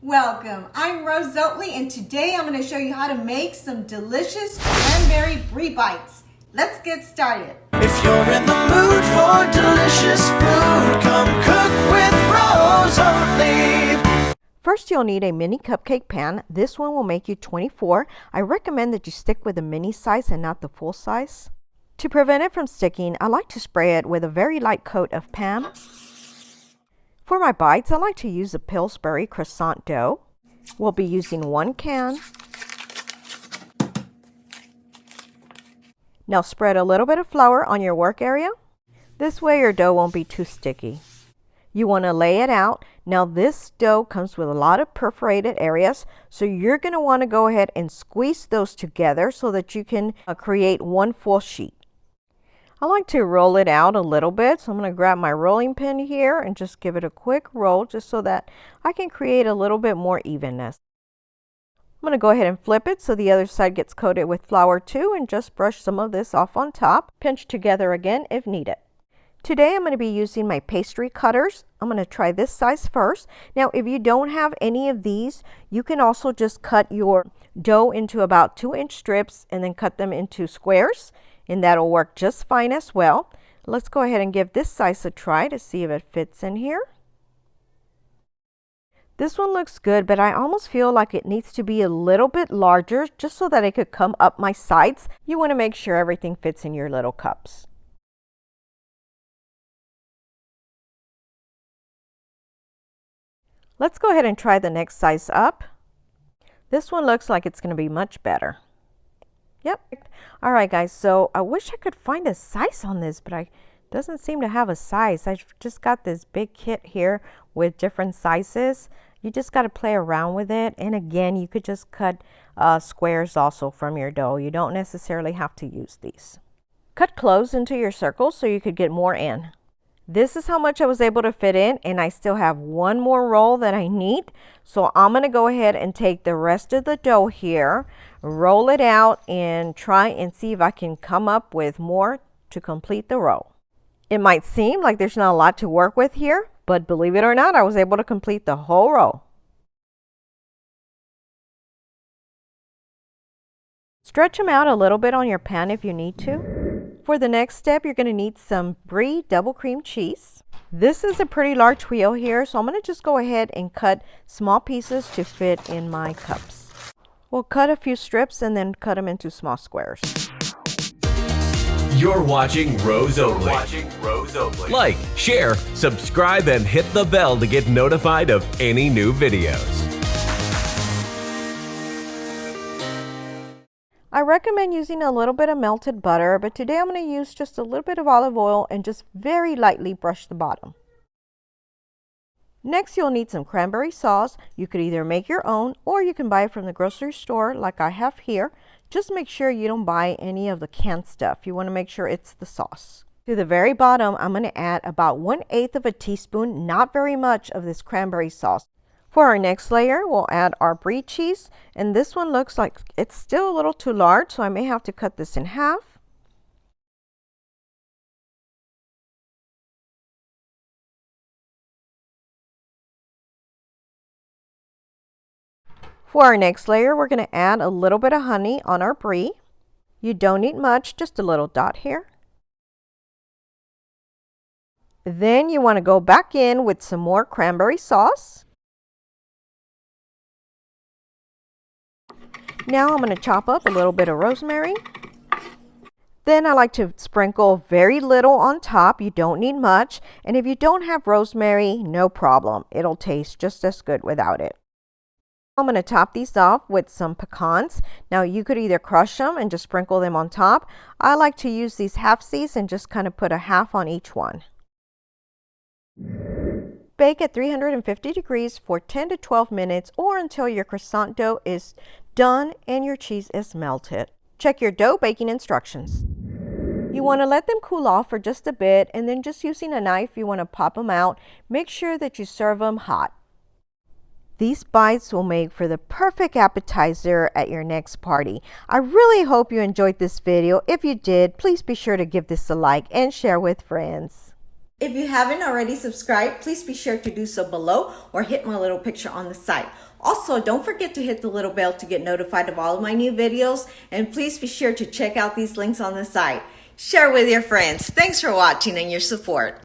Welcome, I'm Rose Oatley, and today I'm going to show you how to make some delicious cranberry brie bites. Let's get started. If you're in the mood for delicious food, come cook with Rose Oatley. First, you'll need a mini cupcake pan. This one will make you 24. I recommend that you stick with the mini size and not the full size. To prevent it from sticking, I like to spray it with a very light coat of Pam. For my bites, I like to use a Pilsbury Croissant dough. We'll be using 1 can. Now spread a little bit of flour on your work area. This way your dough won't be too sticky. You want to lay it out. Now this dough comes with a lot of perforated areas, so you're going to want to go ahead and squeeze those together so that you can create one full sheet. I like to roll it out a little bit, so I'm going to grab my rolling pin here and just give it a quick roll just so that I can create a little bit more evenness. I'm going to go ahead and flip it so the other side gets coated with flour too, and just brush some of this off on top. Pinch together again if needed. Today I'm going to be using my pastry cutters. I'm going to try this size first. Now if you don't have any of these, you can also just cut your dough into about 2-inch strips and then cut them into squares, and that'll work just fine as well. Let's go ahead and give this size a try to see if it fits in here. This one looks good, but I almost feel like it needs to be a little bit larger just so that it could come up my sides. You want to make sure everything fits in your little cups. Let's go ahead and try the next size up. This one looks like it's going to be much better. Yep. All right, guys. So I wish I could find a size on this, but it doesn't seem to have a size. I've just got this big kit here with different sizes. You just got to play around with it. And again, you could just cut squares also from your dough. You don't necessarily have to use these. Cut close into your circles so you could get more in. This is how much I was able to fit in, and I still have one more roll that I need. So I'm going to go ahead and take the rest of the dough here, roll it out, and try and see if I can come up with more to complete the roll. It might seem like there's not a lot to work with here, but believe it or not, I was able to complete the whole roll. Stretch them out a little bit on your pan if you need to. For the next step, you're going to need some Brie double cream cheese. This is a pretty large wheel here, so I'm going to just go ahead and cut small pieces to fit in my cups. We'll cut a few strips and then cut them into small squares. You're watching Rose Oatley. Like, share, subscribe, and hit the bell to get notified of any new videos. I recommend using a little bit of melted butter, but today I'm going to use just a little bit of olive oil and just very lightly brush the bottom. Next, you'll need some cranberry sauce. You could either make your own or you can buy it from the grocery store like I have here. Just make sure you don't buy any of the canned stuff. You want to make sure it's the sauce. To the very bottom, I'm going to add about 1/8 of a teaspoon, not very much, of this cranberry sauce. For our next layer, we'll add our brie cheese, and this one looks like it's still a little too large, so I may have to cut this in half. For our next layer, we're going to add a little bit of honey on our brie. You don't need much, just a little dot here. Then you want to go back in with some more cranberry sauce. Now I'm going to chop up a little bit of rosemary. Then I like to sprinkle very little on top. You don't need much. And if you don't have rosemary, no problem. It'll taste just as good without it. I'm going to top these off with some pecans. Now you could either crush them and just sprinkle them on top. I like to use these halfsies and just kind of put a half on each one. Bake at 350 degrees for 10 to 12 minutes or until your croissant dough is done and your cheese is melted. Check your dough baking instructions. You want to let them cool off for just a bit, and then just using a knife, you want to pop them out. Make sure that you serve them hot. These bites will make for the perfect appetizer at your next party. I really hope you enjoyed this video. If you did, please be sure to give this a like and share with friends. If you haven't already subscribed, please be sure to do so below or hit my little picture on the side. Also, don't forget to hit the little bell to get notified of all of my new videos, and please be sure to check out these links on the side. Share with your friends. Thanks for watching and your support.